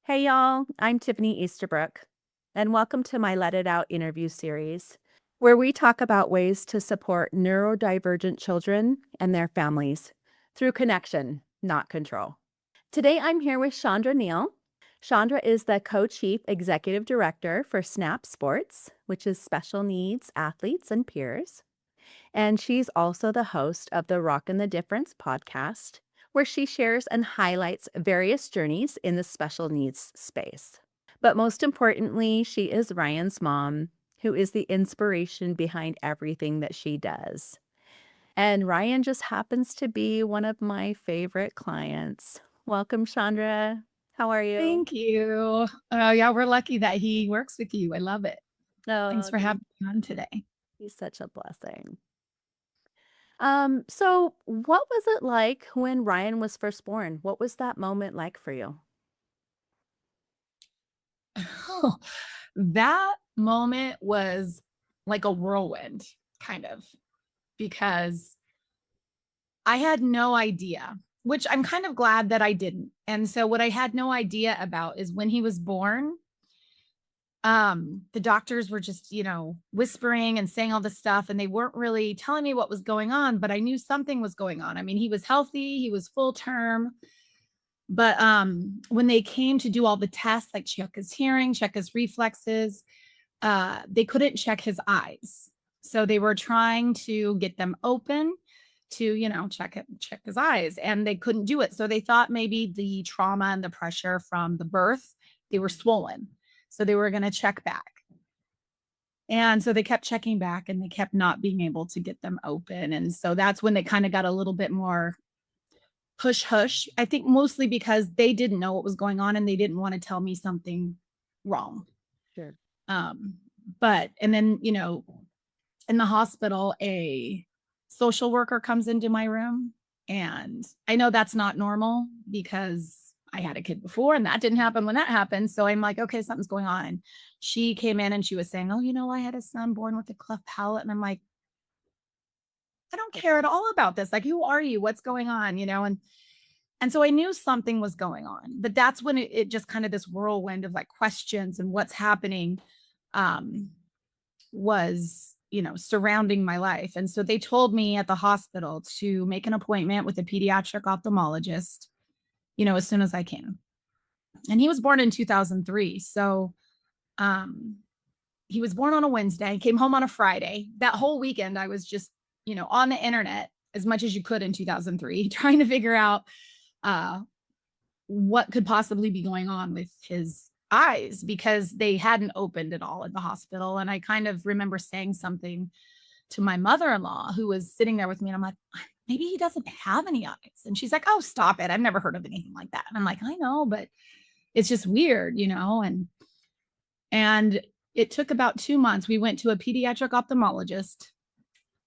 Hey y'all, I'm Tiffany Easterbrook, and welcome to my Let It Out interview series, where we talk about ways to support neurodivergent children and their families through connection, not control. Today I'm here with Chandra Neal. Chandra is the co-chief executive director for SNAP Sports, which is special needs athletes and peers. And she's also the host of the Rockin' the Difference podcast, where she shares and highlights various journeys in the special needs space. But most importantly, she is Ryan's mom, who is the inspiration behind everything that she does. And Ryan just happens to be one of my favorite clients. Welcome, Chandra. How are you? Thank you. Yeah, we're lucky that he works with you. I love it. Thanks Oh, for having me on today. he's such a blessing. So what was it like when Ryan was first born? What was that moment like for you? That moment was like a whirlwind, kind of, because I had no idea, which I'm kind of glad that I didn't. And so, what I had no idea about is when he was born, the doctors were just, whispering and saying all this stuff, and they weren't really telling me what was going on, but I knew something was going on. I mean, he was healthy, he was full term. But when they came to do all the tests, like check his hearing, check his reflexes, they couldn't check his eyes. So they were trying to get them open to, check his eyes, and they couldn't do it. So they thought maybe the trauma and the pressure from the birth, they were swollen. So they were going to check back. And so they kept checking back and they kept not being able to get them open. And so that's when they kind of got a little bit more hush hush. I think mostly because they didn't know what was going on and they didn't want to tell me something wrong. Sure. Um, but and then, in the hospital, a social worker comes into my room, and I know that's not normal because I had a kid before and that didn't happen when that happened. So I'm like, okay, something's going on. She came in and she was saying, oh, I had a son born with a cleft palate. And I'm like, I don't care at all about this. Like, who are you? What's going on? And so I knew something was going on, but that's when it just kind of this whirlwind of like questions and what's happening um, was, surrounding my life. And so they told me at the hospital to make an appointment with a pediatric ophthalmologist, as soon as I can. And he was born in 2003. So um, he was born on a Wednesday, came home on a Friday. That whole weekend, I was just, on the internet as much as you could in 2003, trying to figure out uh, what could possibly be going on with his eyes because they hadn't opened at all at the hospital. And I kind of remember saying something to my mother-in-law who was sitting there with me. And I'm like, maybe he doesn't have any eyes. And she's like, oh, stop it. I've never heard of anything like that. And I'm like, I know, but it's just weird, and it took about 2 months. We went to a pediatric ophthalmologist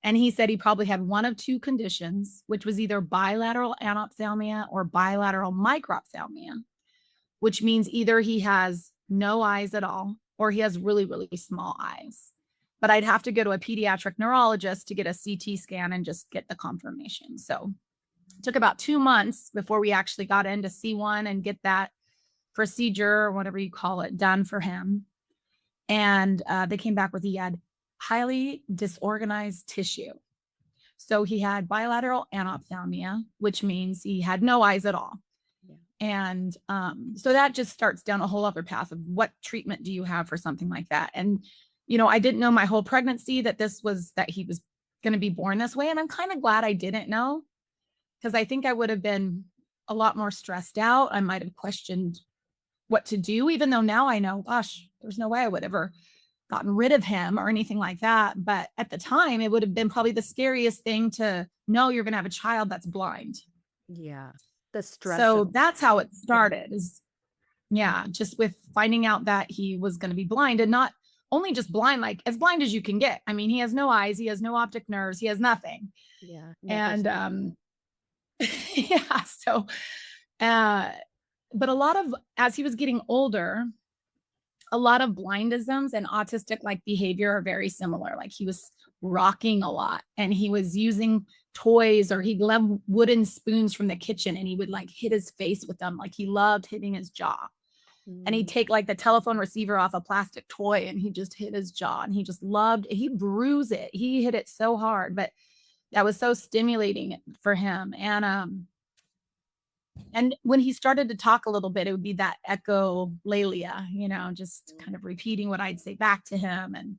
and he said he probably had one of two conditions, which was either bilateral anophthalmia or bilateral microphthalmia, which means either he has no eyes at all or he has really, really small eyes. But I'd have to go to a pediatric neurologist to get a CT scan and just get the confirmation. So it took about 2 months before we actually got in to see one and get that procedure or whatever you call it done for him. And they came back with he had highly disorganized tissue. So he had bilateral anophthalmia, which means he had no eyes at all. Yeah. And so that just starts down a whole other path of what treatment do you have for something like that? And, I didn't know my whole pregnancy that he was going to be born this way. And I'm kind of glad I didn't know because I think I would have been a lot more stressed out. I might have questioned what to do, even though now I know, gosh, there's no way I would ever gotten rid of him or anything like that. But at the time, it would have been probably the scariest thing to know you're going to have a child that's blind. Yeah. The stress So of that's how it yeah. started is, yeah, just with finding out that he was going to be blind and not only just blind, like as blind as you can get. I mean, he has no eyes, he has no optic nerves, he has nothing. Yeah. Never And seen. yeah, so, uh, but a lot of, as he was getting older, a lot of blindisms and autistic like behavior are very similar. Like he was rocking a lot and he was using toys or he loved wooden spoons from the kitchen and he would like hit his face with them. Like he loved hitting his jaw. And he'd take like the telephone receiver off a plastic toy and he just hit his jaw, and he bruised it. He hit it so hard, but that was so stimulating for him. And when he started to talk a little bit, it would be that echolalia, just kind of repeating what I'd say back to him. And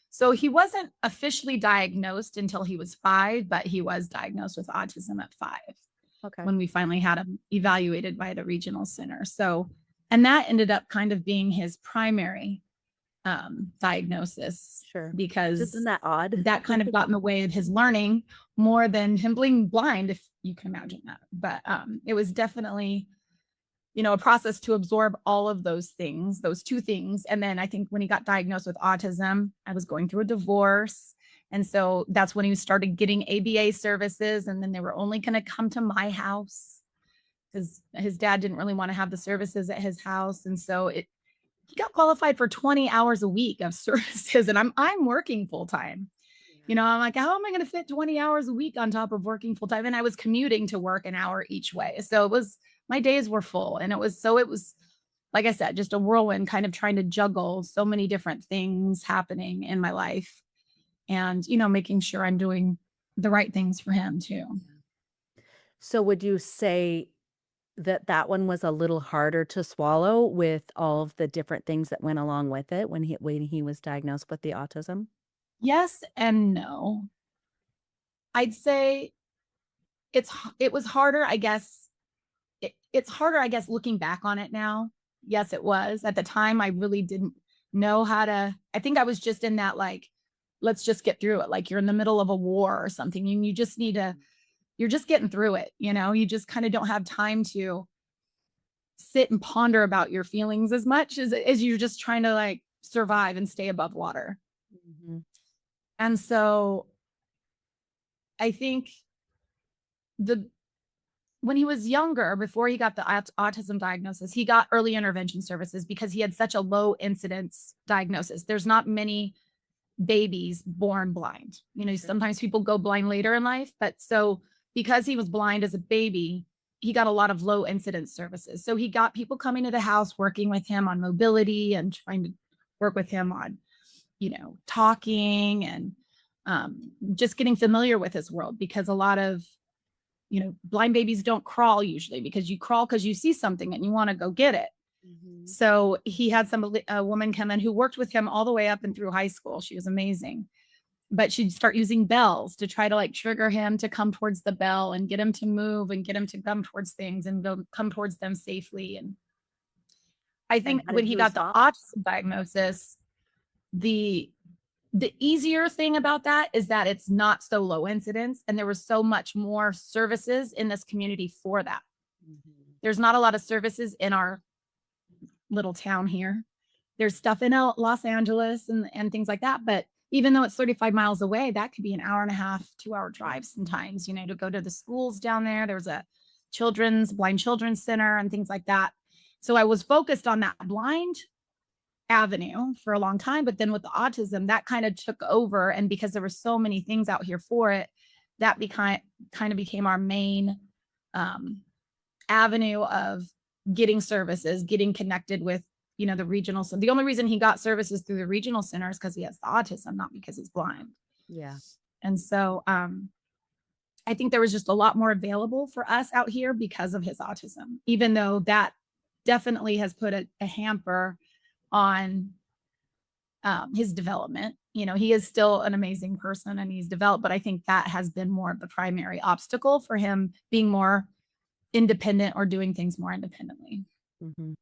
so he wasn't officially diagnosed until he was 5, but he was diagnosed with autism at 5 Okay. when we finally had him evaluated by the regional center. So, and that ended up kind of being his primary diagnosis. Sure. Because isn't that odd? that kind of got in the way of his learning more than him being blind, if you can imagine that. But it was definitely, a process to absorb all of those things, those 2 things. And then I think when he got diagnosed with autism, I was going through a divorce. And so that's when he started getting ABA services. And then they were only going to come to my house because his dad didn't really want to have the services at his house. And so he got qualified for 20 hours a week of services. And I'm working full time. I'm like, how am I going to fit 20 hours a week on top of working full time? And I was commuting to work an hour each way. So my days were full. And it was, like I said, just a whirlwind, kind of trying to juggle so many different things happening in my life and, making sure I'm doing the right things for him too. So would you say that one was a little harder to swallow with all of the different things that went along with it when he was diagnosed with the autism? Yes and no. I'd say it was harder, I guess. It's harder, I guess, looking back on it now. Yes, it was. At the time, I really didn't know I think I was just in that, like, let's just get through it. Like you're in the middle of a war or something and you just you're just getting through it. You just kind of don't have time to sit and ponder about your feelings as much as you're just trying to like survive and stay above water. Mhm. And so I think when he was younger, before he got the autism diagnosis, he got early intervention services because he had such a low incidence diagnosis. There's not many babies born blind. Sure. Sometimes people go blind later in life, but so because he was blind as a baby, he got a lot of low incidence services. So he got people coming to the house, working with him on mobility and trying to work with him on, talking and just getting familiar with his world, because a lot of, blind babies don't crawl usually, because you crawl because you see something and you want to go get it. Mhm. So he had a woman come in who worked with him all the way up and through high school. She was amazing. But she'd start using bells to try to like trigger him to come towards the bell and get him to move and get him to come towards things and come towards them safely. And I think how when did he he got the respond? autism diagnosis, the easier thing about that is that it's not so low incidence, and there was so much more services in this community for that. Mhm. There's not a lot of services in our little town here. There's stuff in Los Angeles and things like that. But even though it's 35 miles away, that could be an hour and a half, 2-hour drive sometimes, to go to the schools down there. There's a blind children's center and things like that. So I was focused on that blind avenue for a long time. But then with the autism, that kind of took over. And because there were so many things out here for it, that kind of became our main avenue of getting services, getting connected with, the regional. So the only reason he got services through the regional center is because he has the autism, not because he's blind. Yeah. And so I think there was just a lot more available for us out here because of his autism, even though that definitely has put a hamper on his development. He is still an amazing person and he's developed, but I think that has been more of the primary obstacle for him being more independent or doing things more independently. Mhm.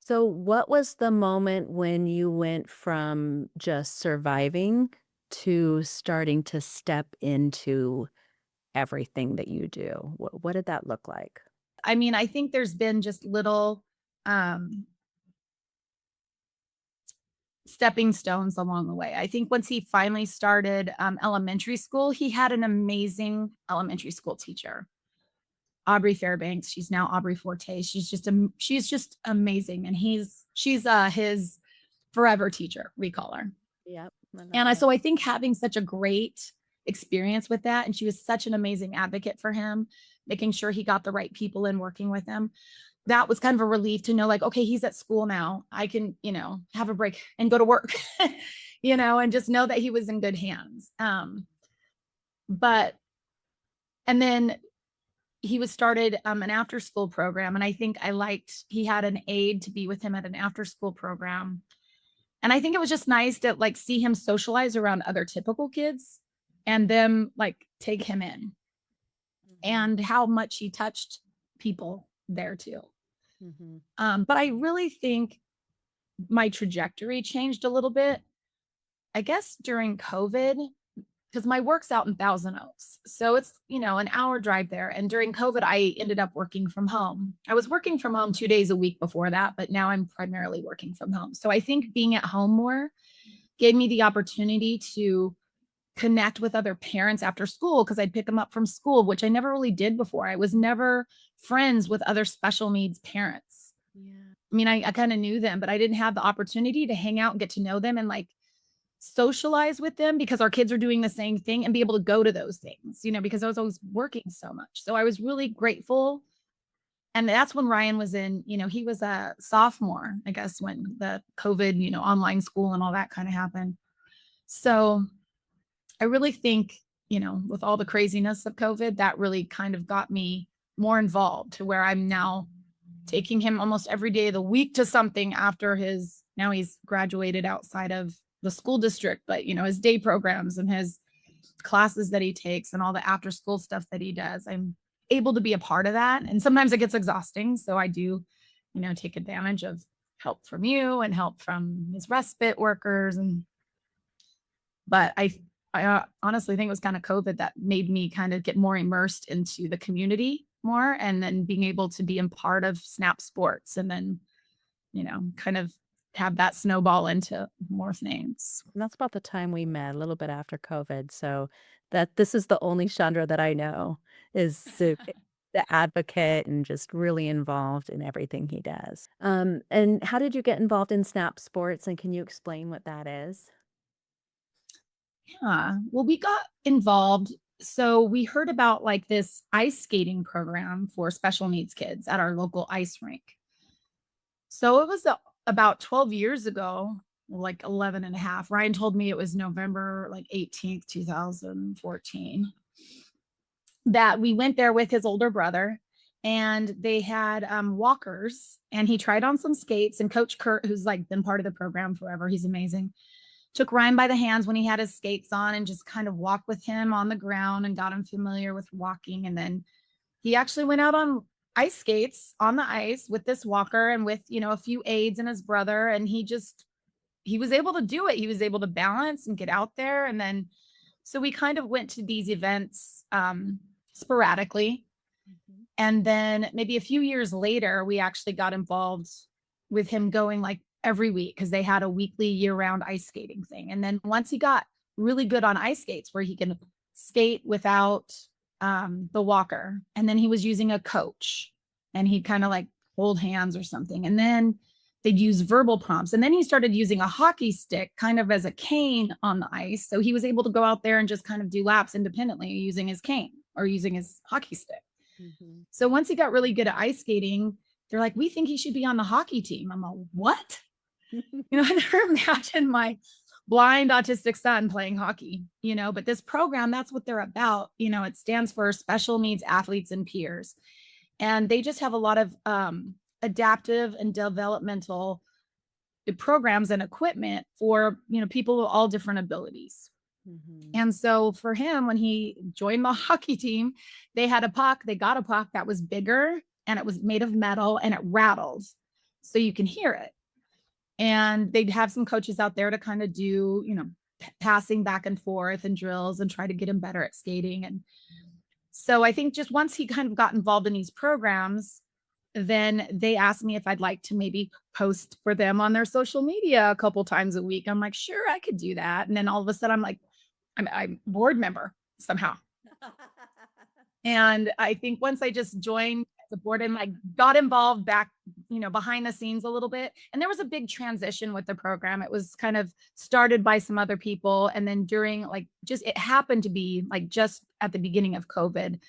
So what was the moment when you went from just surviving to starting to step into everything that you do? What did that look like? I mean, I think there's been just little um, stepping stones along the way. I think once he finally started elementary school, he had an amazing elementary school teacher, Aubrey Fairbanks. She's now Aubrey Forte. She's just amazing, and she's his forever teacher, we call her. Yep. I love And that. so I think having such a great experience with that, and she was such an amazing advocate for him, making sure he got the right people in working with him. that was kind of a relief to know, like, okay, he's at school now. I can, have a break and go to work, and just know that he was in good hands. But, and then he was started an after school program. And I think he had an aide to be with him at an after school program. And I think it was just nice to like see him socialize around other typical kids and them like take him in and how much he touched people there too. But I really think my trajectory changed a little bit, I guess, during COVID, because my work's out in Thousand Oaks. So it's, an hour drive there. And during COVID, I ended up working from home. I was working from home 2 days a week before that, but now I'm primarily working from home. So I think being at home more gave me the opportunity to connect with other parents after school because I'd pick them up from school, which I never really did before. I was never friends with other special needs parents. Yeah. I mean, I kind of knew them, but I didn't have the opportunity to hang out and get to know them and like socialize with them because our kids are doing the same thing and be able to go to those things, because I was always working so much. So I was really grateful. And that's when Ryan was he was a sophomore, I guess, when the COVID, online school and all that kind of happened. So I really think, with all the craziness of COVID, that really kind of got me more involved to where I'm now taking him almost every day of the week to something after now he's graduated outside of the school district, but his day programs and his classes that he takes and all the after school stuff that he does, I'm able to be a part of that. And sometimes it gets exhausting. So I do, take advantage of help from you and help from his respite workers. But I honestly think it was kind of COVID that made me kind of get more immersed into the community more, and then being able to be a part of Snap Sports, and then, kind of have that snowball into more things. And that's about the time we met, a little bit after COVID. So this is the only Chandra that I know is the advocate and just really involved in everything he does. And how did you get involved in Snap Sports? And can you explain what that is? Yeah. Well, we got involved. So we heard about like this ice skating program for special needs kids at our local ice rink. So it was about 12 years ago, like 11 and a half. Ryan told me it was November like 18th, 2014, that we went there with his older brother, and they had walkers, and he tried on some skates, and Coach Kurt, who's like been part of the program forever, he's amazing, took Ryan by the hands when he had his skates on and just kind of walked with him on the ground and got him familiar with walking. And then he actually went out on ice skates on the ice with this walker and with, a few aides and his brother. And he was able to do it. He was able to balance and get out there. And then, so we kind of went to these events sporadically. And then maybe a few years later, we actually got involved with him going like every week because they had a weekly year-round ice skating thing. And then once he got really good on ice skates where he can skate without the walker, and then he was using a coach, and he'd kind of like hold hands or something, and then they'd use verbal prompts, and then he started using a hockey stick kind of as a cane on the ice, so he was able to go out there and just kind of do laps independently using his cane or using his hockey stick. So once he got really good at ice skating, they're like, we think he should be on the hockey team. I'm like, what? I never imagined my blind autistic son playing hockey, but this program, that's what they're about. It stands for Special Needs Athletes and Peers. And they just have a lot of adaptive and developmental programs and equipment for, people with all different abilities. And so for him, when he joined the hockey team, they got a puck that was bigger, and it was made of metal, and it rattled so you can hear it. And they'd have some coaches out there to kind of do, passing back and forth and drills and try to get him better at skating. And so I think just once he kind of got involved in these programs, then they asked me if I'd like to maybe post for them on their social media a couple times a week. I'm like, sure, I could do that. And then all of a sudden I'm like, I'm board member somehow. And I think once I just joined the board and like got involved back, behind the scenes a little bit. And there was a big transition with the program. It was kind of started by some other people. And then during it happened to be like just at the beginning of COVID,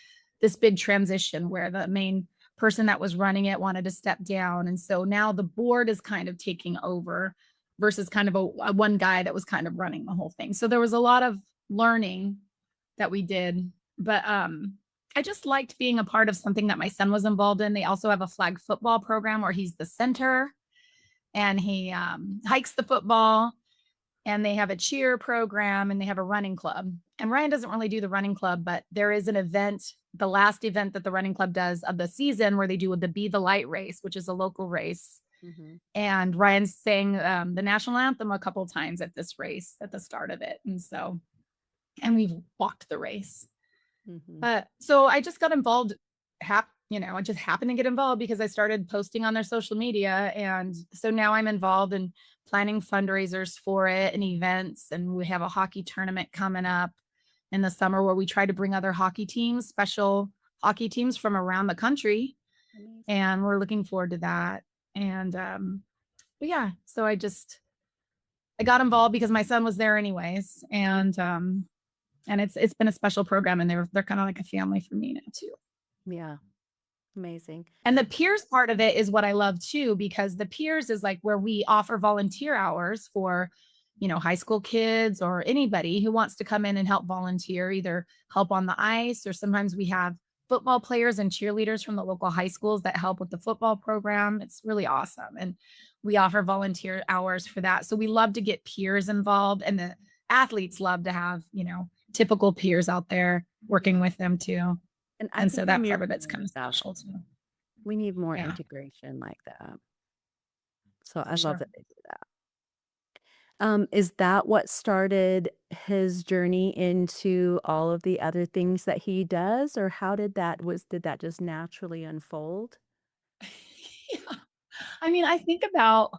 this big transition where the main person that was running it wanted to step down. And so now the board is kind of taking over versus kind of a one guy that was kind of running the whole thing. So there was a lot of learning that we did. But I just liked being a part of something that my son was involved in. They also have a flag football program where he's the center and he hikes the football, and they have a cheer program, and they have a running club. And Ryan doesn't really do the running club, but there is an event, the last event that the running club does of the season, where they do the Be the Light race, which is a local race. Mm-hmm. And Ryan sang the national anthem a couple times at this race at the start of it. And we've walked the race. Mm-hmm. But so I just got involved. I just happened to get involved because I started posting on their social media. And so now I'm involved in planning fundraisers for it and events. And we have a hockey tournament coming up in the summer where we try to bring other hockey teams, special hockey teams from around the country. Amazing. And we're looking forward to that. And but yeah, so I got involved because my son was there anyways. And it's been a special program, and they're kind of like a family for me now too. Yeah. Amazing. And the peers part of it is what I love too, because the peers is like where we offer volunteer hours for, high school kids or anybody who wants to come in and help volunteer, either help on the ice, or sometimes we have football players and cheerleaders from the local high schools that help with the football program. It's really awesome. And we offer volunteer hours for that. So we love to get peers involved, and the athletes love to have, typical peers out there working with them too. And so that part of it's kind of special too. We need more Yeah. integration like that. So I Sure. love that they do that. Is that what started his journey into all of the other things that he does, or how did that just naturally unfold? Yeah. I mean, I think about,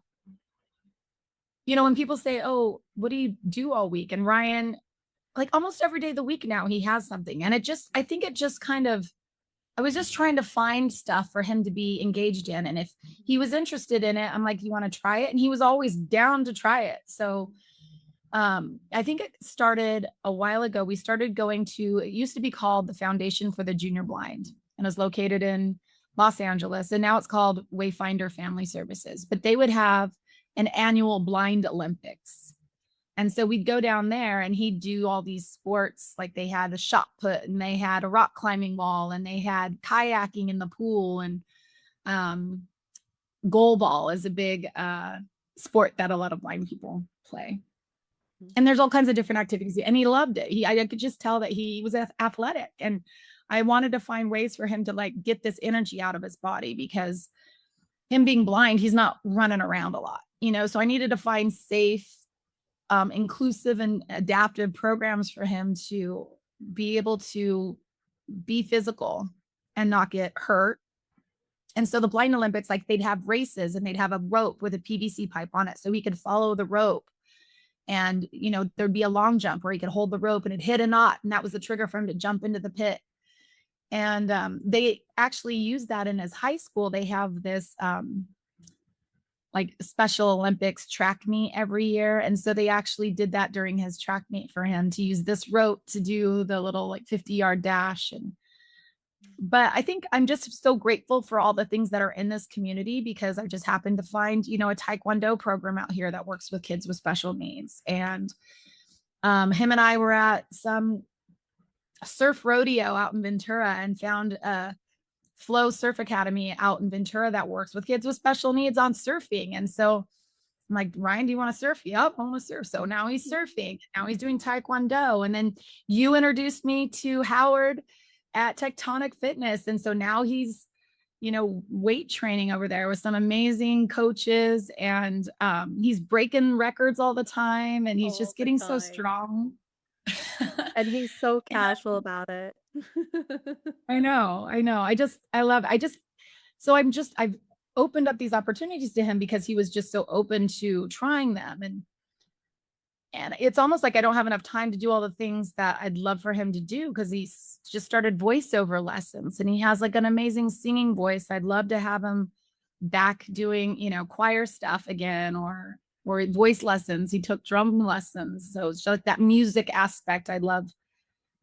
when people say, "Oh, what do you do all week?" And Ryan, like almost every day of the week now, he has something. And I think it just kind of, I was just trying to find stuff for him to be engaged in. And if he was interested in it, I'm like, "You want to try it?" And he was always down to try it. So I think it started a while ago. We started going to, it used to be called the Foundation for the Junior Blind, and is located in Los Angeles. And now it's called Wayfinder Family Services. But they would have an annual blind Olympics. And so we'd go down there, and he'd do all these sports. Like they had a shot put, and they had a rock climbing wall, and they had kayaking in the pool, and goal ball is a big sport that a lot of blind people play. And there's all kinds of different activities, and he loved it. I could just tell that he was athletic, and I wanted to find ways for him to like get this energy out of his body, because him being blind, he's not running around a lot, so I needed to find safe, inclusive and adaptive programs for him to be able to be physical and not get hurt. And so the Blind Olympics, like they'd have races, and they'd have a rope with a PVC pipe on it so he could follow the rope. And, there'd be a long jump where he could hold the rope and it hit a knot. And that was the trigger for him to jump into the pit. And they actually use that in his high school. They have this like Special Olympics track meet every year. And so they actually did that during his track meet for him, to use this rope to do the little like 50-yard dash. But I think I'm just so grateful for all the things that are in this community, because I just happened to find, a Taekwondo program out here that works with kids with special needs. And him and I were at some surf rodeo out in Ventura, and found a Flow Surf Academy out in Ventura that works with kids with special needs on surfing. And so I'm like, "Ryan, do you want to surf?" "Yep, I want to surf." So now he's surfing. Now he's doing Taekwondo. And then you introduced me to Howard at Tectonic Fitness. And so now he's, weight training over there with some amazing coaches, and he's breaking records all the time, and he's just getting so strong. And he's so casual about it. I know. So I've opened up these opportunities to him because he was just so open to trying them. And it's almost like I don't have enough time to do all the things that I'd love for him to do, because he's just started voiceover lessons, and he has like an amazing singing voice. I'd love to have him back doing, choir stuff again, or voice lessons. He took drum lessons. So it's just like that music aspect I love.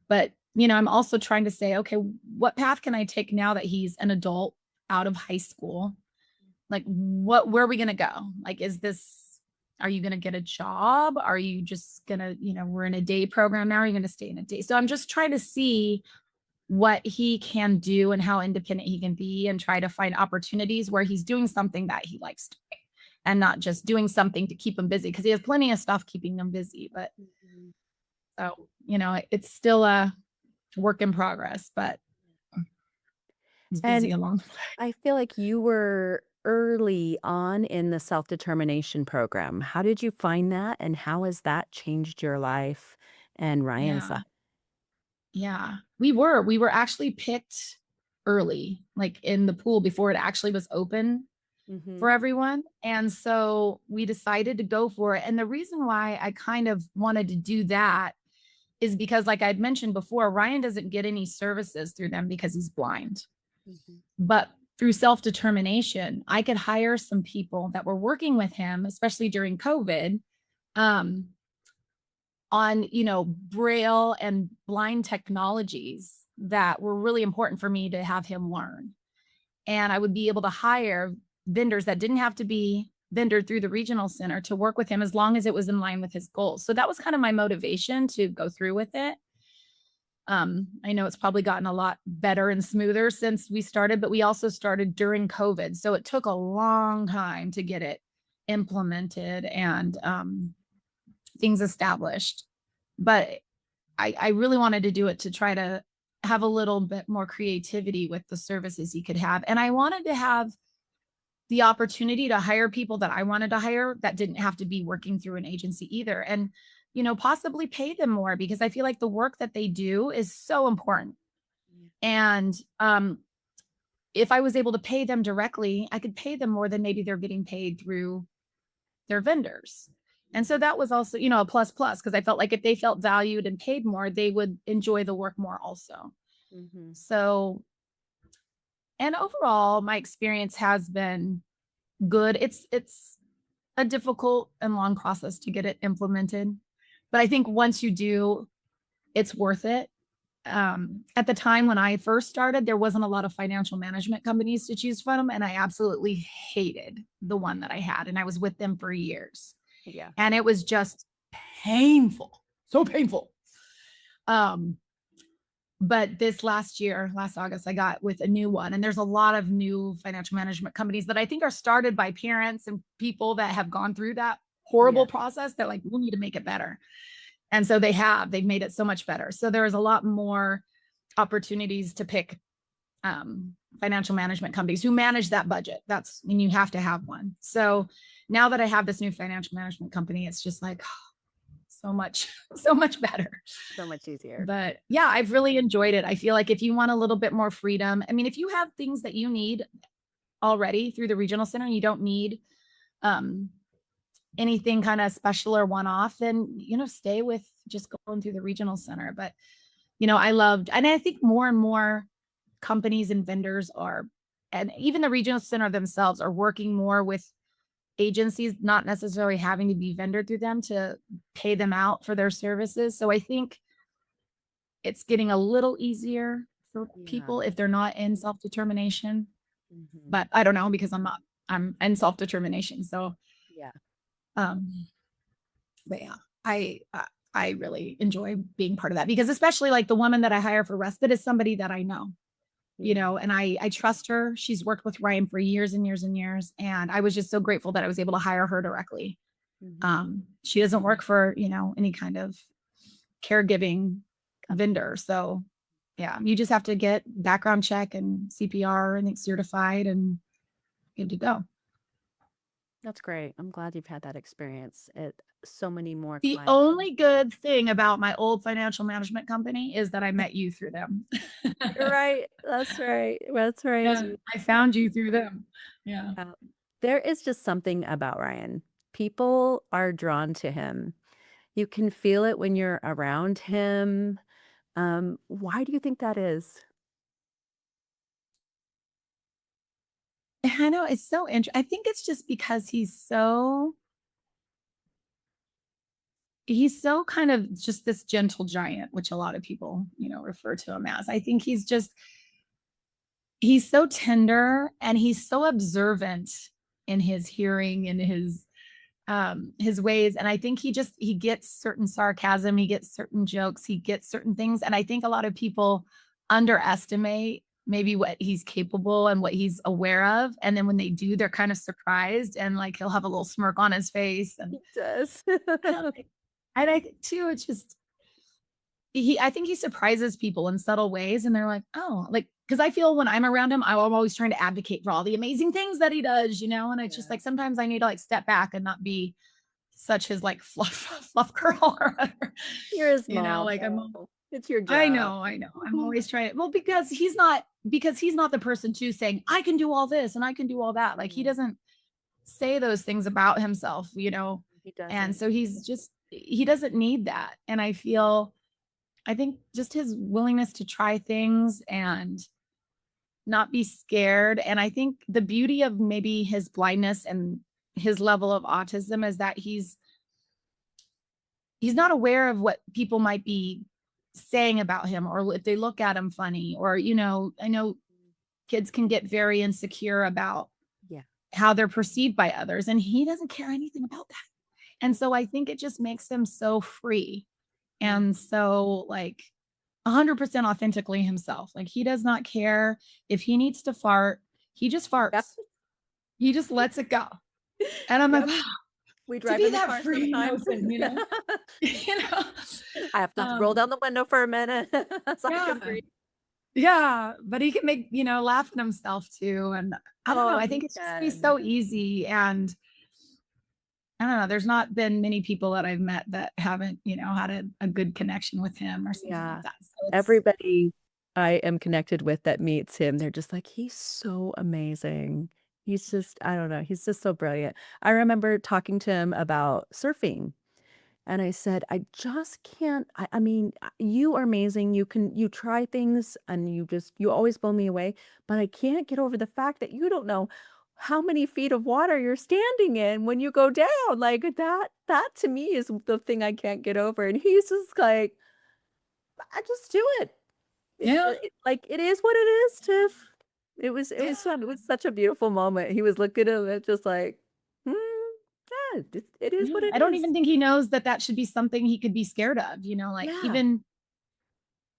But, I'm also trying to say, okay, what path can I take now that he's an adult out of high school, like, where are we going to go? Like, are you going to get a job? Are you just going to, we're in a day program now. Are you going to stay in a day? So I'm just trying to see what he can do and how independent he can be, and try to find opportunities where he's doing something that he likes to do and not just doing something to keep him busy, because he has plenty of stuff keeping him busy. But so, it's still a work in progress, but he's And busy along. I feel like you were early on in the self-determination program. How did you find that, and how has that changed your life and Ryan's Yeah. life? Yeah. We were actually picked early, like in the pool before it actually was open for Mhm. everyone. And so we decided to go for it. And the reason why I kind of wanted to do that is because, like I'd mentioned before, Ryan doesn't get any services through them because he's blind. Mhm. But through self determination, I could hire some people that were working with him, especially during COVID, um, on, Braille and blind technologies that were really important for me to have him learn. And I would be able to hire vendors that didn't have to be vendored through the regional center to work with him, as long as it was in line with his goals. So that was kind of my motivation to go through with it. I know it's probably gotten a lot better and smoother since we started, but we also started during COVID. So it took a long time to get it implemented and things established. But I really wanted to do it to try to have a little bit more creativity with the services he could have. And I wanted to have the opportunity to hire people that I wanted to hire that didn't have to be working through an agency either. And, possibly pay them more, because I feel like the work that they do is so important. Yeah. And if I was able to pay them directly, I could pay them more than maybe they're getting paid through their vendors. And so that was also, a plus plus, because I felt like if they felt valued and paid more, they would enjoy the work more also. Mhm. So, and overall, my experience has been good. It's a difficult and long process to get it implemented, but I think once you do, it's worth it. At the time when I first started, there wasn't a lot of financial management companies to choose from, and I absolutely hated the one that I had, and I was with them for years, Yeah. and it was just painful, so painful. Um, but this last August, I got with a new one, and there's a lot of new financial management companies that I think are started by parents and people that have gone through that horrible Yeah. process. That, like, we need to make it better. And so they've made it so much better. So there's a lot more opportunities to pick financial management companies who manage that budget. And you have to have one. So now that I have this new financial management company, it's just like, so much, so much better. So much easier. But yeah, I've really enjoyed it. I feel like if you want a little bit more freedom, I mean, if you have things that you need already through the regional center, and you don't need um, anything kind of special or one off, then, stay with just going through the regional center. But, and I think more and more companies and vendors are, and even the regional center themselves are working more with agencies, not necessarily having to be vendored through them to pay them out for their services. So I think it's getting a little easier for Yeah. people if they're not in self-determination. Mhm. But I don't know, because I'm not, I'm in self-determination. So, Yeah. um, but yeah, I really enjoy being part of that, because especially like the woman that I hire for respite is somebody that I know, Yeah. and I trust her. She's worked with Ryan for years and years and years. And I was just so grateful that I was able to hire her directly. Mhm. She doesn't work for, any kind of caregiving Company. vendor. So yeah, you just have to get background check and CPR and it's certified and good to go. That's great. I'm glad you've had that experience at so many more The clients. only good thing about my old financial management company is that I met you through them. You're right. That's right. That's right. Yeah, I found you through them. Yeah. Uh, there is just something about Ryan. People are drawn to him. You can feel it when you're around him. Why do you think that is? I know it's so interesting. I think it's just because he's so kind of just this gentle giant, which a lot of people, refer to him as. I think he's so tender and he's so observant in his hearing and his ways. And I think he gets certain sarcasm, he gets certain jokes, he gets certain things. And I think a lot of people underestimate maybe what he's capable and what he's aware of. And then when they do, they're kind of surprised, and like he'll have a little smirk on his face. And He does. I don't think, and I think too, it's just I think he surprises people in subtle ways, and they're like, oh, like, because I feel when I'm around him, I'm always trying to advocate for all the amazing things that he does, and it's just Yeah. like sometimes I need to like step back and not be such his like fluff fluff girl or whatever. You're his Like mom. It's your I job. know, I know. I'm always trying, well, because he's not the person too saying, I can do all this and I can do all that. Like he Mm, doesn't say those things about himself, he and doesn't. so he doesn't need that. And I think just his willingness to try things and not be scared. And I think the beauty of maybe his blindness and his level of autism is that he's not aware of what people might be saying about him, or if they look at him funny, or I know kids can get very insecure about Yeah. how they're perceived by others, and he doesn't care anything about that. And so I think it just makes him so free Mm. and so like 100% authentically himself. Like he does not care if he needs to fart, he just Yep. farts. He just lets it go. And I'm like, Yep. wow, We to drive be in the that car free and sometimes. open, you know. I have to roll Um, down the window for a minute so I yeah. can breathe. Yeah, but he can make, laugh at himself too. And I don't know, Oh, I he think it's just he's can. so easy. And I don't know, there's not been many people that I've met that haven't, had a good connection with him or something like Yeah. that. So it's Everybody I am connected with that meets him, they're just like, "He's so amazing." He's just I don't know, he's just so brilliant. I remember talking to him about surfing, and I said, "I just can't I mean, you are amazing, you try things and you always blow me away, but I can't get over the fact that you don't know how many feet of water you're standing in when you go down." Like, that to me is the thing I can't get over, and he's just like, "I just do it." yeah. Like, it is what it is, Tiff. Yeah. It was such a beautiful moment. He was looking at it just like, "Hmm, yeah, it is what Yeah. it I don't is." even think he knows that that should be something he could be scared of, like Yeah, even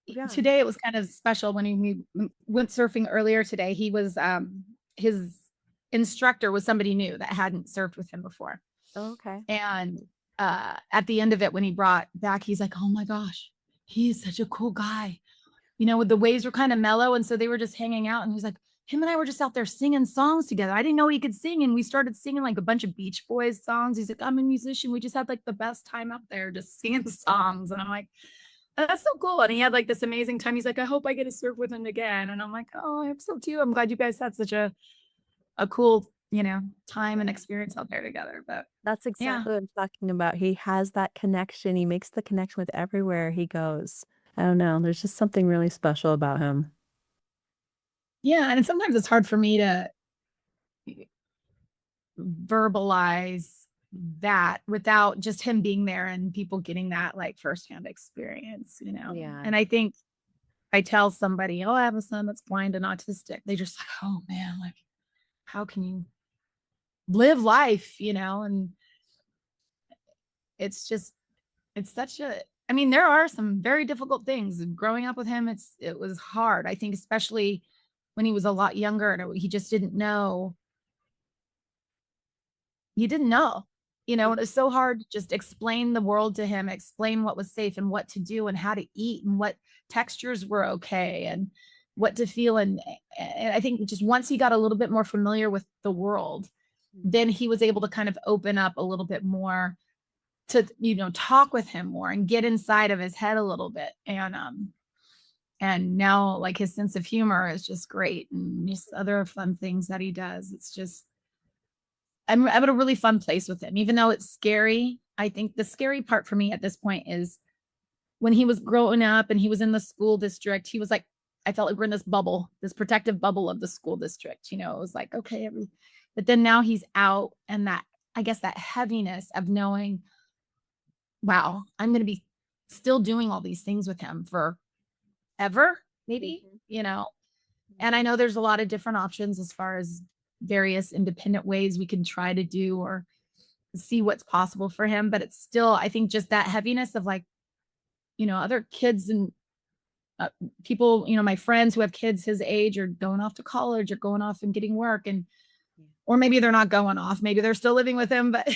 yeah. today it was kind of special when we went surfing earlier today. His instructor was somebody new that hadn't surfed with him before. Oh, okay. And at the end of it, when he brought back, he's like, oh my gosh, he's such a cool guy. With the waves were kind of mellow. And so they were just hanging out. And he's like, him and I were just out there singing songs together. I didn't know he could sing. And we started singing like a bunch of Beach Boys songs. He's like, I'm a musician. We just had like the best time up there just singing songs. And I'm like, that's so cool. And he had like this amazing time. He's like, I hope I get to surf with him again. And I'm like, oh, I hope so too. I'm glad you guys had such a cool, time and Yeah. experience out there together. But That's yeah. exactly what I'm talking about. He has that connection. He makes the connection with everywhere he goes. I don't know. There's just something really special about him. Yeah. And sometimes it's hard for me to verbalize that without just him being there and people getting that like firsthand experience. Yeah. And I think I tell somebody, oh, I have a son that's blind and autistic. They just like, oh man, like, how can you live life? And it's just, it's such a, I mean, there are some very difficult things growing up with him. It was hard. I think, especially when he was a lot younger and he just didn't know. He didn't know. Mm. And it's so hard to just explain the world to him, explain what was safe and what to do and how to eat and what textures were okay and what to feel. And I think just once he got a little bit more familiar with the world, then he was able to kind of open up a little bit more to, talk with him more and get inside of his head a little bit. And now like his sense of humor is just great, and just other fun things that he does. It's just, I'm at a really fun place with him, even though it's scary. I think the scary part for me at this point is when he was growing up and he was in the school district, he was like, I felt like we're in this bubble, this protective bubble of the school district. It was like, okay, but then now he's out, and that, I guess, that heaviness of knowing, wow, I'm going to be still doing all these things with him forever, maybe, Mhm. And I know there's a lot of different options as far as various independent ways we can try to do or see what's possible for him. But it's still, I think, just that heaviness of like, other kids and uh, people, my friends who have kids his age are going off to college or going off and getting work. And Yeah. or maybe they're not going off, maybe they're still living with him, but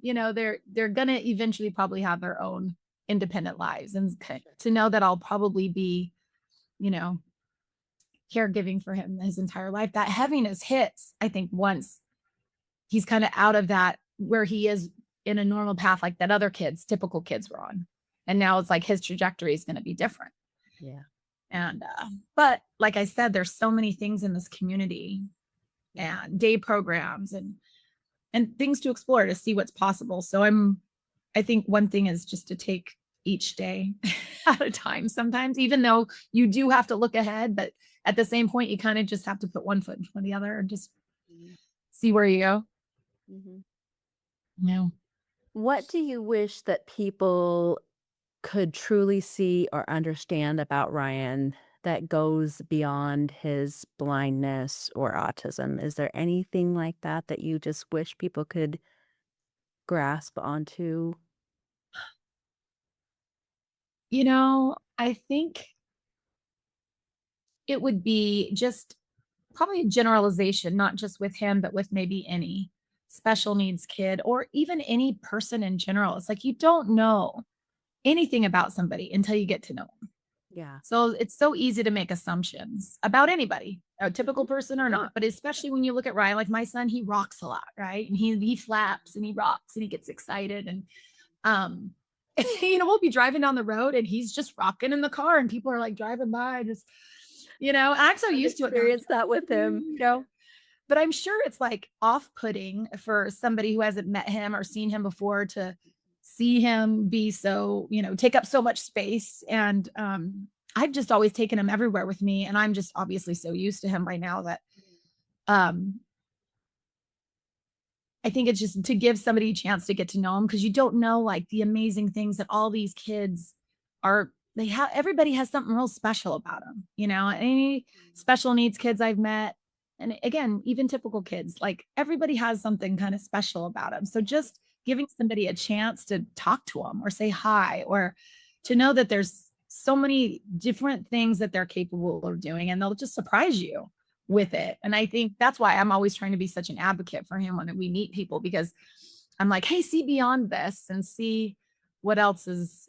they're gonna eventually probably have their own independent lives. And Sure. to know that I'll probably be, you know, caregiving for him his entire life, that heaviness hits, I think, once he's kind of out of that where he is in a normal path like that other kids, typical kids were on. And now it's like his trajectory is going to be different. Yeah. And but like I said, there's so many things in this community Yeah. and day programs and things to explore to see what's possible. So I think one thing is just to take each day at a time sometimes, even though you do have to look ahead, but at the same point, you kind of just have to put one foot in front of the other and just Mhm. see where you go. Mhm. No. What do you wish that people could truly see or understand about Ryan that goes beyond his blindness or autism? Is there anything like that that you just wish people could grasp onto? I think it would be just probably a generalization, not just with him, but with maybe any special needs kid or even any person in general. It's like you don't know anything about somebody until you get to know them. Yeah. So it's so easy to make assumptions about anybody, a typical Mhm. person or not. But especially when you look at Ryan, like my son, he rocks a lot, right? And he flaps and he rocks and he gets excited. And um, we'll be driving down the road and he's just rocking in the car, and people are like driving by, just I'm so I've used to it now. experienced that with him. But I'm sure it's like off-putting for somebody who hasn't met him or seen him before to see him be so, take up so much space. And I've just always taken him everywhere with me. And I'm just obviously so used to him right now that um I think it's just to give somebody a chance to get to know him, because you don't know like the amazing things that all these kids are. They have Everybody has something real special about them, any special needs kids I've met. And again, even typical kids, like everybody has something kind of special about them. So just giving somebody a chance to talk to them or say hi, or to know that there's so many different things that they're capable of doing, and they'll just surprise you with it. And I think that's why I'm always trying to be such an advocate for him when we meet people, because I'm like, hey, see beyond this and see what else is,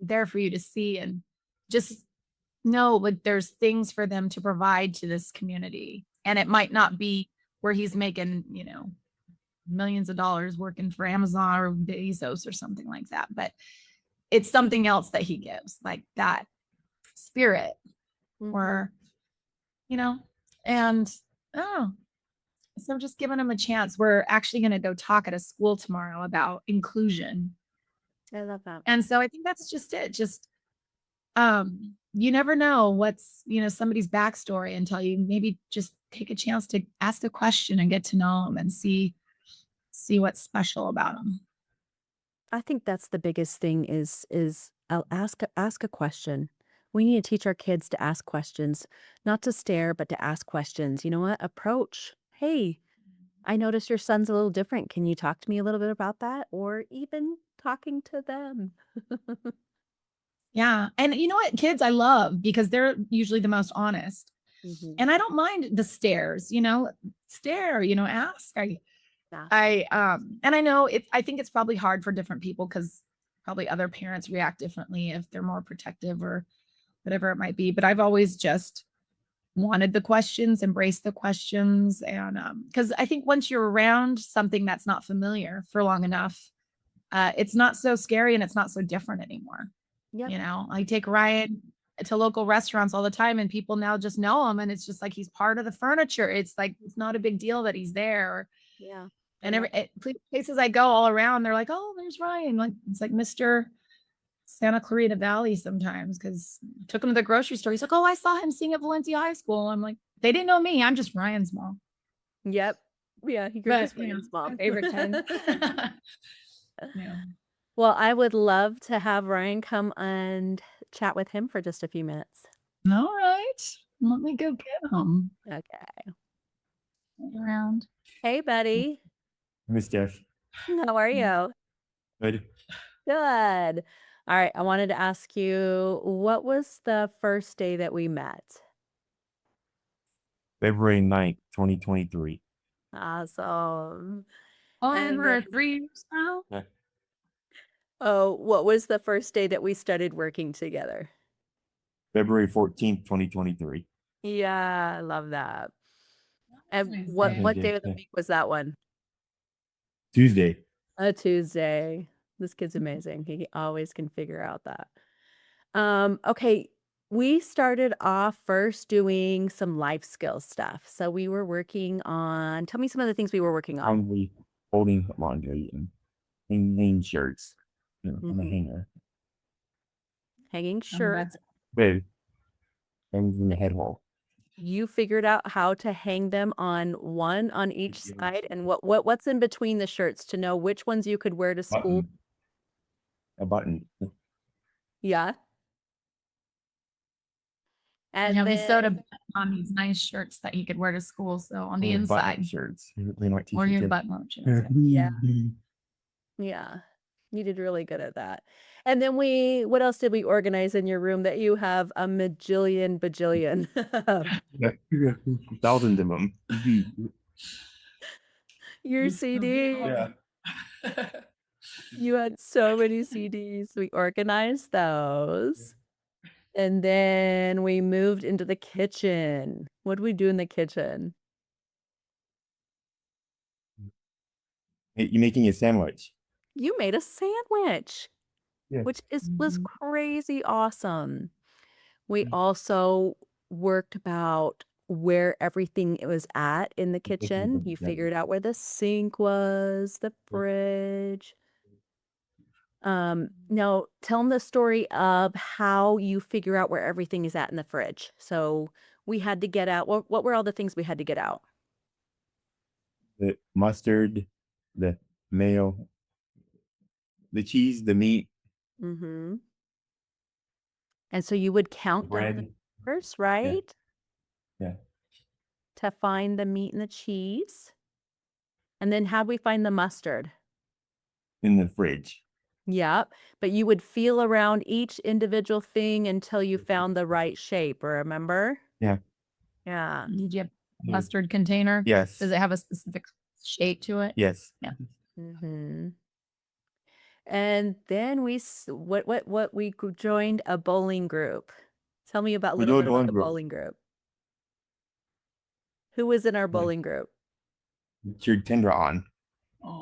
there for you to see, and just know like there's things for them to provide to this community. And it might not be where he's making, millions of dollars working for Amazon or Bezos or something like that, but it's something else that he gives, like that spirit, Mhm. or, you know, and oh, so just giving them a chance. We're actually going to go talk at a school tomorrow about inclusion. I love that. And so I think that's just it. Just you never know what's, somebody's backstory until you maybe just take a chance to ask a question and get to know them and see what's special about them. I think that's the biggest thing is I'll ask a question. We need to teach our kids to ask questions, not to stare, but to ask questions. You know what? Approach. Hey, I notice your son's a little different. Can you talk to me a little bit about that? Or even talking to them. Yeah. And you know what? Kids I love because they're usually the most honest. Mhm. And I don't mind the stares, stare, ask. Ask. And I know I think it's probably hard for different people because probably other parents react differently if they're more protective or whatever it might be. But I've always just wanted the questions, embraced the questions. And because I think once you're around something that's not familiar for long enough, it's not so scary and it's not so different anymore. Yep. I take Ryan to local restaurants all the time, and people now just know him, and it's just like he's part of the furniture. It's like it's not a big deal that he's there. Yeah. I And love it. places I go all around, they're like, "Oh, there's Ryan." Like it's like Mr. Santa Clarita Valley sometimes, because took him to the grocery store. He's like, "Oh, I saw him sing at Valencia High School." I'm like, "They didn't know me. I'm just Ryan's mom." Yep. Yeah, you're But just Ryan's my mom. favorite kind. Yeah. Well, I would love to have Ryan come and chat with him for just a few minutes. All right. Let me go get him. Okay. Around. Hey, buddy. Miss Jeff. How are you? Good. Good. All right. I wanted to ask you, what was the first day that we met? February 9th, 2023. Awesome. Oh, And we're then- 3 years now. Yeah. Oh, what was the first day that we started working together? February 14th, 2023. Yeah, I love that. And nice what day. what day of the Yeah. week was that one? Tuesday. A Tuesday. This kid's amazing. He always can figure out that. Okay, we started off first doing some life skills stuff. So we were working on, tell me some of the things we were working on. Probably holding laundry and hanging shirts. On a Mhm. hanger. Hanging shirts. With hangs in the head hole. You figured out how to hang them on one on each Yeah. side, and what's in between the shirts to know which ones you could wear to school. Button. A button. Yeah. And Yeah, we sewed then on these nice shirts that he could wear to school. So on the Or button inside, shirts. They like or your t-shirts. button shirts. Yeah. Yeah. You did really good at that. And then what else did we organize in your room that you have a majillion bajillion? Yeah. Thousands of them. Your CD. You had so many CDs. We organized those. And then we moved into the kitchen. What did we do in the kitchen? You're making a sandwich. You made a sandwich, Yeah. which was Mhm. crazy awesome. We Mhm. also worked about where everything was at in the kitchen. You Yeah. figured out where the sink was, the fridge. Now tell them the story of how you figure out where everything is at in the fridge. So we had to get out. What were all the things we had to get out? The mustard, the mayo, the cheese, the meat, Mm-hmm. And so you would count down the bread. numbers, right? Yeah. To find the meat and the cheese. And then how'd we find the mustard? In the fridge. Yep. But you would feel around each individual thing until you found the right shape, remember? Yeah. Yeah. Did you have a mustard container? Yes. Does it have a specific shape to it? Yes. Yeah. Mm-hmm. And then we joined a bowling group. Tell me about a We little joined bit a about bowling the group. bowling group. Who was in our Yeah. bowling group? Cheered Tendra on.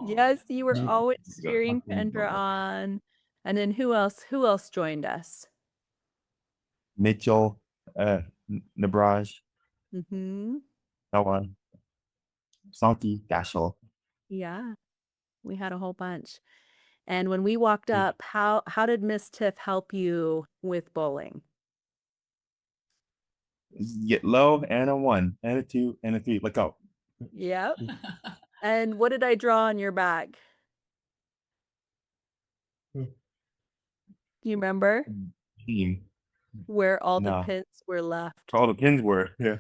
Yes, you were Yeah. always Yeah. cheering Kendra on. And then who else joined us? Mitchell, Nabraj, Mm-hmm. Noah, Santi, Gashel. Yeah, we had a whole bunch. And when we walked up, how did Miss Tiff help you with bowling? Get low and a 1 and a 2 and a 3. Look out. Yep. And what did I draw on your back? Hmm. You remember Team. where all the No. pins were left? All the pins were. Yeah.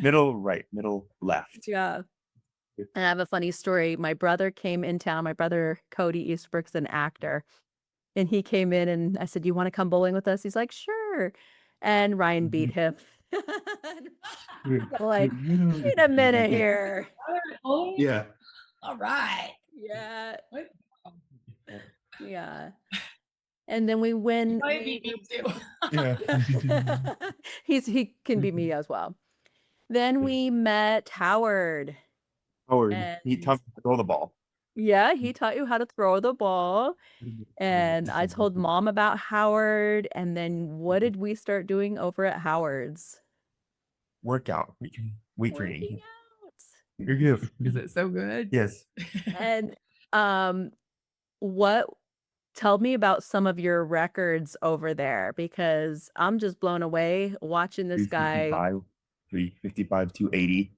Middle right, middle left. Yeah. And I have a funny story. My brother came in town. My brother, Cody Eastbrook's an actor. And he came in and I said, "You want to come bowling with us?" He's like, "Sure." And Ryan beat him. Like, wait a minute here. Yeah. All right. Yeah. Yeah. And then we win. Might be me too. Yeah. He can be me as well. Then we met Howard. Howard, And he taught me to throw the ball. yeah, he taught you how to throw the ball. And I told Mom about Howard. And then what did we start doing over at Howard's? Workout. Weight training. Working out. You're good. Is it so good? Yes. And what tell me about some of your records over there because I'm just blown away watching this guy. 355, 280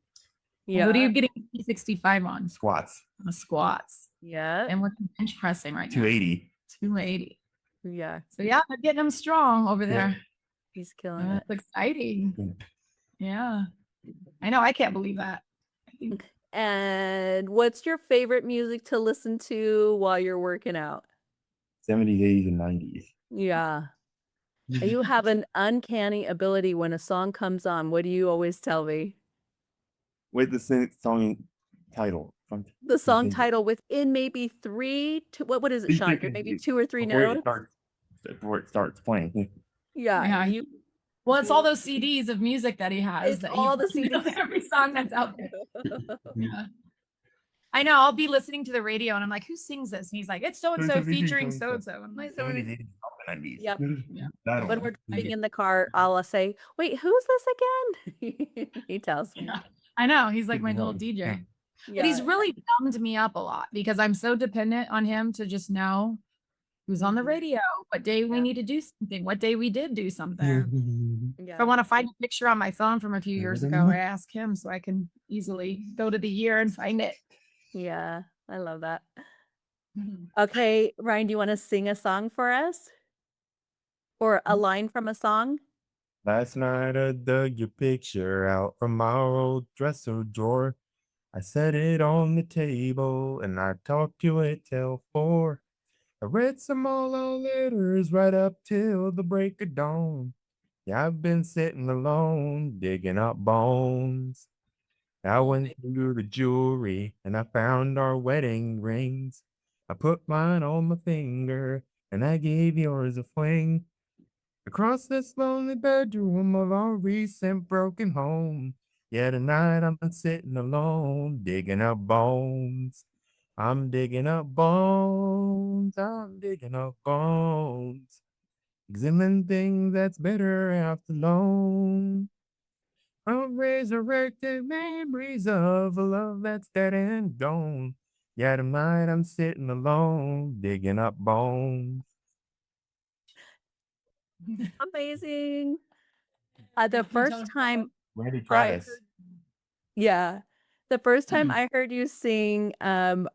Yeah. What are you getting 65 on? squats. Squats. Yeah. And what's bench pressing right now? 280. 280. Yeah. So yeah, I'm getting them strong over there. He's killing it. That's exciting. Yeah. I know. I can't believe that. I think And what's your favorite music to listen to while you're working out? 70s, 80s, and 90s. Yeah. You have an uncanny ability when a song comes on. What do you always tell me? Wait, the song title. The song title within maybe what is it, Chandra? Maybe 2 or 3 before it notes? starts, before it starts playing. Yeah, Yeah. you Well, it's all those CDs of music that he has It's that all the he knows CDs. every song that's out there. Yeah. I know. I'll be listening to the radio and I'm like, who sings this? And he's like, it's so and so featuring so and so. I'm like, 70s, 80s, and 90s. Yep. Yeah. That When one. we're driving in the car, I'll say, "Wait, who's this again?" He tells me. Yeah. I know. He's like my little DJ. But he's Yeah. really bummed me up a lot because I'm so dependent on him to just know who's on the Mhm. radio, what day we Yeah. need to do something, what day we did do something. If I Yeah. want to find a picture on my phone from a few years ago, I ask him so I can easily go to the year and find it. Yeah. I love that. Okay, Ryan, do you want to sing a song for us? Or a line from a song? Last night I dug your picture out from our old dresser drawer. I set it on the table and I talked to it till 4. I read some all our letters right up till the break of dawn. Yeah, I've been sitting alone, digging up bones. I went through the jewelry and I found our wedding rings. I put mine on my finger and I gave yours a fling. Across this lonely bedroom of our recent broken home. Yeah, tonight I'm sitting alone, digging up bones. I'm digging up bones. I'm digging up bones. Examine things that's better out alone. Of resurrected memories of a love that's dead and gone. Yeah, tonight I'm sitting alone, digging up bones. Amazing. The first time Randy I heard Travis. yeah. The first time I heard you sing, mom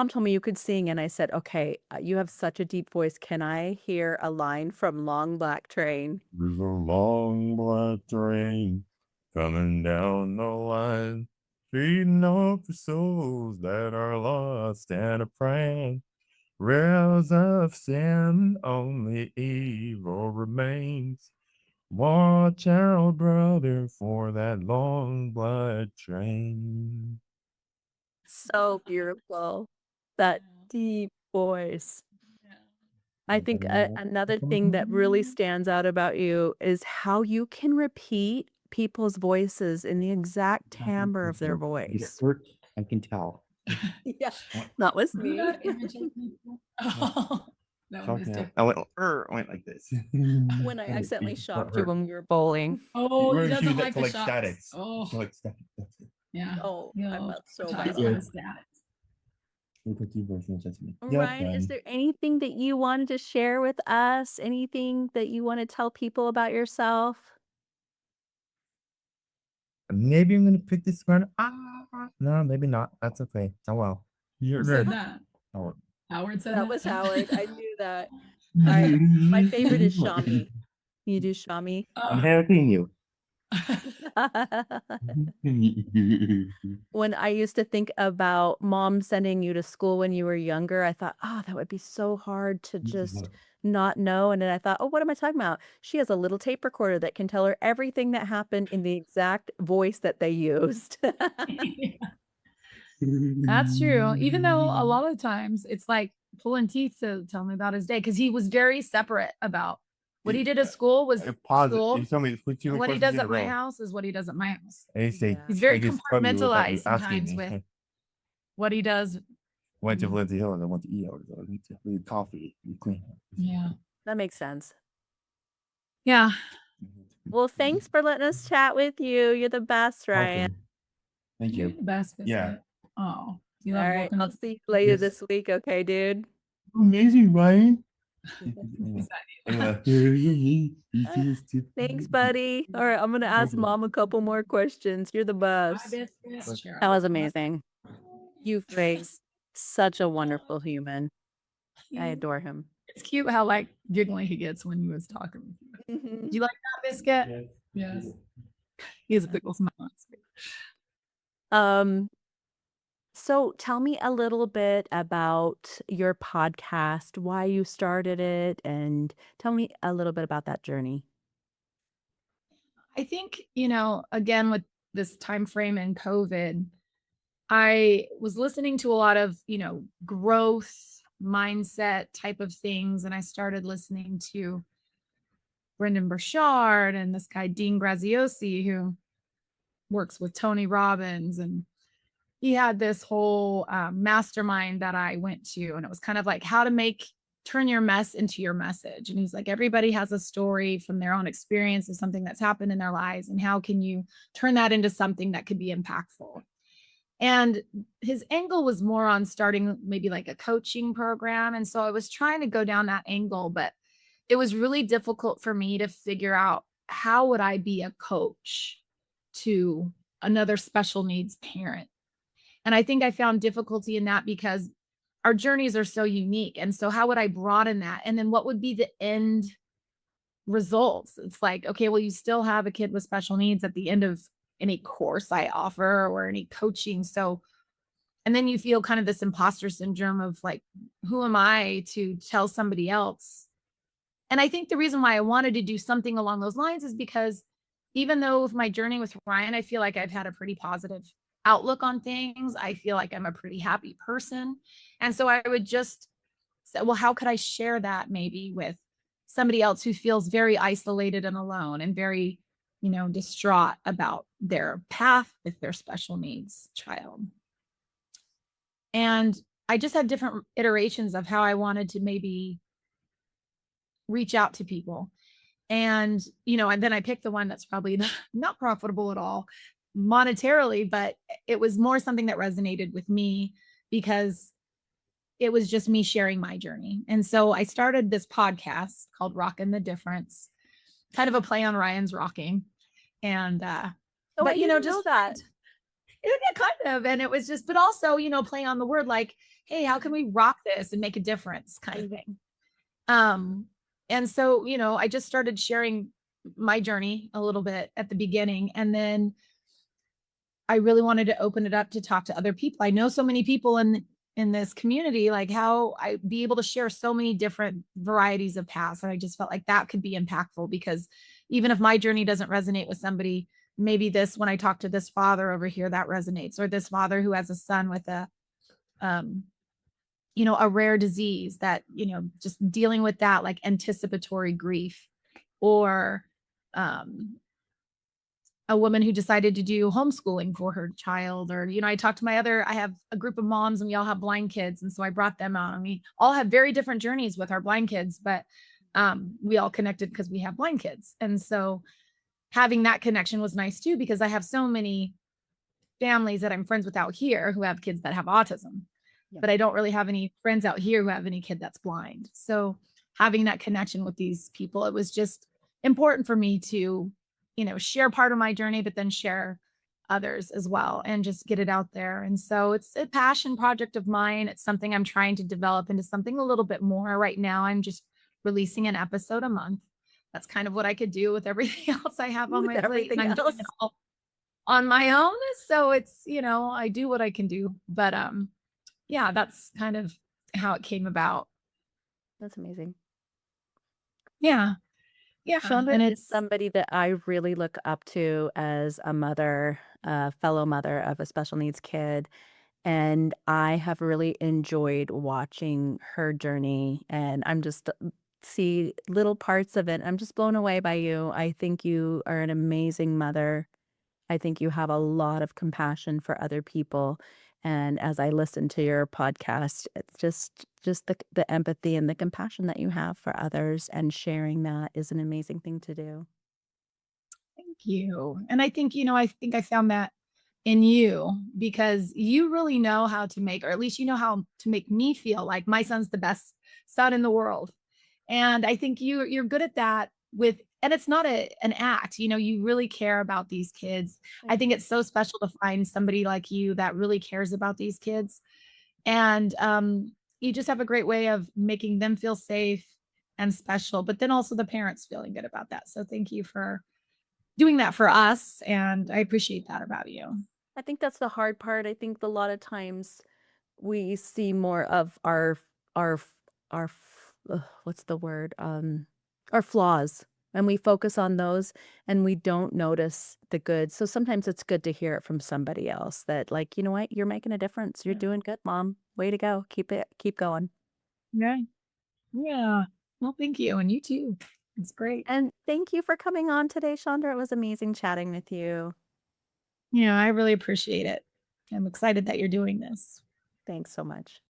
told me you could sing, and I said, "Okay, you have such a deep voice. Can I hear a line from Long Black Train?" There's a long black train coming down the line, feeding off the souls that are lost and a praying. Rails of sin, only evil remains. Watch out, brother, for that long black train. So beautiful. That deep voice. I think another thing that really stands out about you is how you can repeat people's voices in the exact timbre of their voice. I can tell. Yeah, not with me. Oh, that one is different. I went like this. When I accidentally shocked you when we were bowling. Oh, he She doesn't used it like to the like shocks. statics. Oh, To like statics. yeah. Oh, Yo, I'm not so talks bad. about his statics. Ryan, is there anything that you wanted to share with us? Anything that you want to tell people about yourself? Maybe I'm gonna pick this one. No, maybe not. That's okay. Oh well. Who said that? Oh. Howard said That that. was Howard. I knew that. All right. My favorite is Shami. You do Shami? I'm helping you. When I used to think about mom sending you to school when you were younger, I thought, oh, that would be so hard to just not know. And then I thought, oh, what am I talking about? She has a little tape recorder that can tell her everything that happened in the exact voice that they used. That's true. Even though a lot of times it's like pulling teeth to tell me about his day because he was very separate about what he did at school was school. You tell me And what he does at my house is what he does at my house. And you say, Yeah. He's very I just tell you without you compartmentalized sometimes asking me. with what he does. Went to Lindsay Hill and I went to eat over there. We had coffee. We clean. Yeah. That makes sense. Yeah. Well, thanks for letting us chat with you. You're the best, Ryan. Awesome. Thank You're you. the best. Yeah. Biscuit. Oh, you All love right. working I'll with see you later Yes. this week. Okay, dude? Amazing, Ryan. Thanks, buddy. All right. I'm going to ask mom a couple more questions. You're the best. That was amazing. You've raised such a wonderful human. I adore him. It's cute how like giggling he gets when he was talking. Mhm. You like that biscuit? Yes. He has a big old smile on his face. Um, so tell me a little bit about your podcast, why you started it, and tell me a little bit about that journey. I think, again, with this time frame in COVID, I was listening to a lot of, growth mindset type of things. And I started listening to Brendan Burchard and this guy, Dean Graziosi, who works with Tony Robbins. And he had this whole mastermind that I went to. And it was kind of like how to turn your mess into your message. And he's like, everybody has a story from their own experience of something that's happened in their lives. And how can you turn that into something that could be impactful? And his angle was more on starting maybe like a coaching program. And so I was trying to go down that angle, but it was really difficult for me to figure out how would I be a coach to another special needs parent. And I think I found difficulty in that because our journeys are so unique. And so how would I broaden that? And then what would be the end results? It's like, okay, well, you still have a kid with special needs at the end of any course I offer or any coaching. So, and then you feel kind of this imposter syndrome of like, who am I to tell somebody else? And I think the reason why I wanted to do something along those lines is because even though with my journey with Ryan, I feel like I've had a pretty positive outlook on things. I feel like I'm a pretty happy person. And so I would just say, well, how could I share that maybe with somebody else who feels very isolated and alone and very, distraught about their path with their special needs child. And I just had different iterations of how I wanted to maybe reach out to people. And, and then I picked the one that's probably not profitable at all monetarily, but it was more something that resonated with me because it was just me sharing my journey. And so I started this podcast called Rockin' the Difference, kind of a play on Ryan's Rocking. And, Oh, I didn't know just that. kind of, and it was just, but also, play on the word like, hey, how can we rock this and make a difference kind of thing. And so, I just started sharing my journey a little bit at the beginning. And then I really wanted to open it up to talk to other people. I know so many people in this community, like how I be able to share so many different varieties of paths. And I just felt like that could be impactful because even if my journey doesn't resonate with somebody, maybe when I talk to this father over here, that resonates, or this father who has a son with a rare disease that, just dealing with that, like anticipatory grief, or a woman who decided to do homeschooling for her child, or, I have a group of moms and we all have blind kids. And so I brought them out and we all have very different journeys with our blind kids, but we all connected because we have blind kids. And so having that connection was nice too, because I have so many families that I'm friends with out here who have kids that have autism. But I don't really have any friends out here who have any kid that's blind. So having that connection with these people, it was just important for me to, share part of my journey, but then share others as well and just get it out there. And so it's a passion project of mine. It's something I'm trying to develop into something a little bit more. Right now, I'm just releasing an episode a month. That's kind of what I could do with everything else I have on my plate. And I'm doing it all on my own. So it's, I do what I can do. But yeah, that's kind of how it came about. That's amazing. Yeah. Yeah. Chandra And is it's somebody that I really look up to as a mother, a fellow mother of a special needs kid. And I have really enjoyed watching her journey. And I'm just see little parts of it. I'm just blown away by you. I think you are an amazing mother. I think you have a lot of compassion for other people. And as I listen to your podcast, it's just the empathy and the compassion that you have for others and sharing that is an amazing thing to do. Thank you. And I think, I think I found that in you because you really know how to make, or at least you know how to make me feel like my son's the best son in the world. And I think you're good at that and it's not an act, you really care about these kids. I think it's so special to find somebody like you that really cares about these kids. And you just have a great way of making them feel safe and special, but then also the parents feeling good about that. So thank you for doing that for us, and I appreciate that about you. I think that's the hard part. I think a lot of times we see more of our what's the word? Our flaws, and we focus on those, and we don't notice the good. So sometimes it's good to hear it from somebody else that, like, you know what, you're making a difference. You're Yeah. doing good, mom. Way to go. Keep going. Yeah. Yeah. Well, thank you, and you too. It's great. And thank you for coming on today, Chandra. It was amazing chatting with you. Yeah, I really appreciate it. I'm excited that you're doing this. Thanks so much.